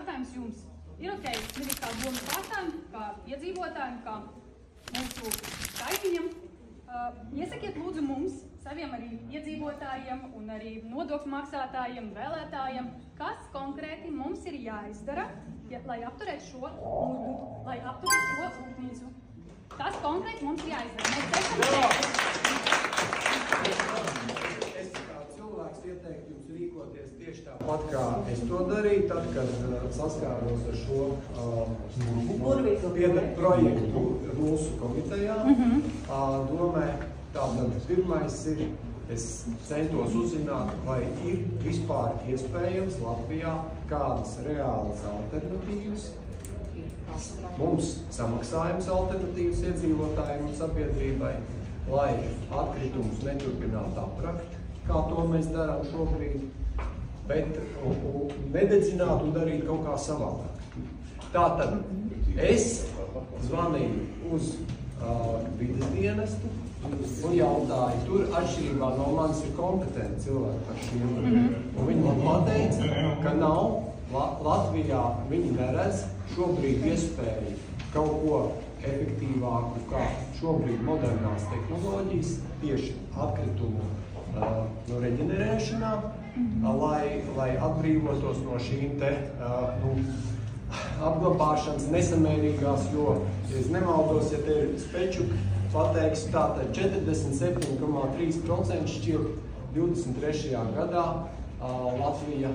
jautājums jums. Ir ok, nevis kā domu pārstāvjiem, kā iedzīvotājiem, kā mūsu kaimiņam. Iesakiet lūdzu mums, saviem arī iedzīvotājiem un arī nodokļu maksātājiem, vēlētājiem, kas konkrēti mums ir jāizdara, lai apturētu šo rūpnīcu. Kas konkrēti mums ir jāizdara? Mēs Es kā cilvēks ieteiktu jums rīkoties tieši tāpat, kā es to darīju, tad, kad saskāros ar šo projektu mūsu komitejā. Domē, tātad pirmais ir, es centos uzzināt, vai ir vispār iespējams Latvijā kādas reālas alternatīvas. Mums samaksājums alternatīvas iedzīvotājiem un sabiedrībai, lai atkritumus neturpinātu aprakt, kā to mēs darām šobrīd, bet nededzināt un darīt kaut kā savādāk. Tātad es zvanīju uz vides dienestu un jautāju, tur atšķirībā no manis ir kompetenti cilvēki par šiem. Un viņi man pateica, ka nav Latvijā, viņi neredz šobrīd iespēju kaut ko efektīvāku, kā šobrīd modernās tehnoloģijas, tieši atkritumu reģenerēšanā, lai atbrīvotos no šīm te apglabāšanas nesamērīgās, jo, ja es nemaldos, ja te ir Spečuk pateiks, tātad 47,3% šķiet 23. gadā Latvija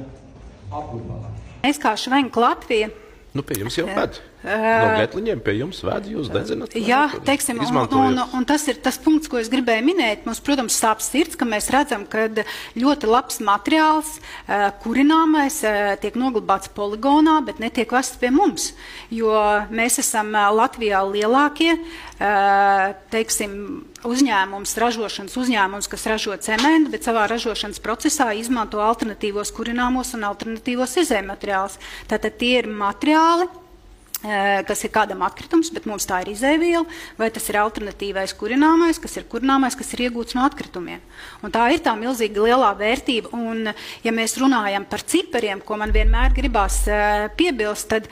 apglabā. Mēs kā Švenka Latvija. Nu, pie jums jau ved. No Getliņiem pie jums ved, jūs dedzināt. Jā, teiksim, un tas ir tas punkts, ko es gribēju minēt. Mums, protams, sāp sirds, ka mēs redzam, ka ļoti labs materiāls, kurināmais, tiek noglabāts poligonā, bet netiek vests pie mums. Jo mēs esam Latvijā lielākie, teiksim, ražošanas uzņēmums, kas ražo cementu, bet savā ražošanas procesā izmanto alternatīvos kurināmos un alternatīvos izējmateriālus. Tātad tie ir materiāli, kas ir kādam atkritums, bet mums tā ir izēviela, vai tas ir alternatīvais kurināmais, kas ir iegūts no atkritumiem. Un tā ir tā milzīgi lielā vērtība, un ja mēs runājam par cipariem, ko man vienmēr gribās piebilst, tad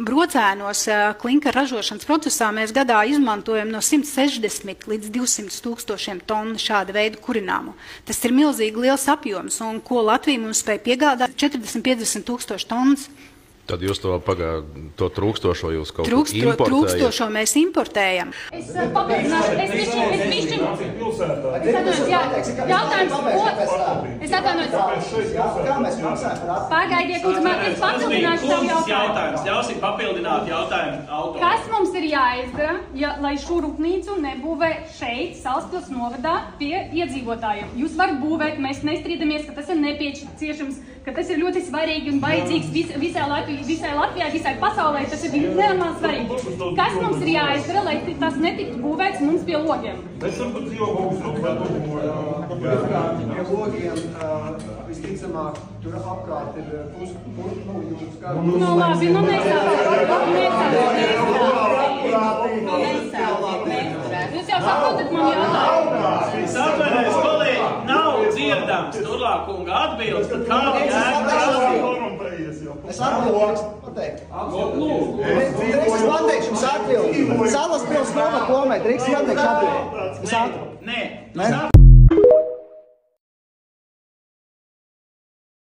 brocēnos klinkera ražošanas procesā mēs gadā izmantojam no 160 līdz 200 tūkstošiem tonu šāda veida kurināmu. Tas ir milzīgi liels apjoms, un ko Latvija mums spēja piegādāt 40-50 tūkstoši tonnas. Tad jūs to trūkstošo jūs kaut ko importējat? Trūkstošo mēs importējam. Es papildināšu, es bišķiņ. Es atvainojos. Pagaidiet, es papildināšu savu jautājumu. Ļausim papildināt jautājumu autoru. Kas mums ir jāizdara, lai šo rūpnīcu nebūvē šeit, Salaspils novadā, pie iedzīvotājiem? Jūs varat būvēt, mēs nestrīdamies, ka tas ir nepieciešams, ka tas ir ļoti svarīgi un vajadzīgs visai Latvijai, visai pasaulē, tas ir nenormāli svarīgi. Kas mums ir jāizdara, lai tas netiktu būvēts mums pie logiem? Pie logiem visticamāk tur apkārt ir puspuļu skatu. Nu labi, nu Jūs jau saprotat man jautājumu? Es atvainojos, kolēģi, nav dzirdams turlākunga atbildes, tad kāda Es atbildu, pateikt. Drīkst pateikt jums atbildi. Salaspils novada komē, drīkst pateikt atbildi. Nē.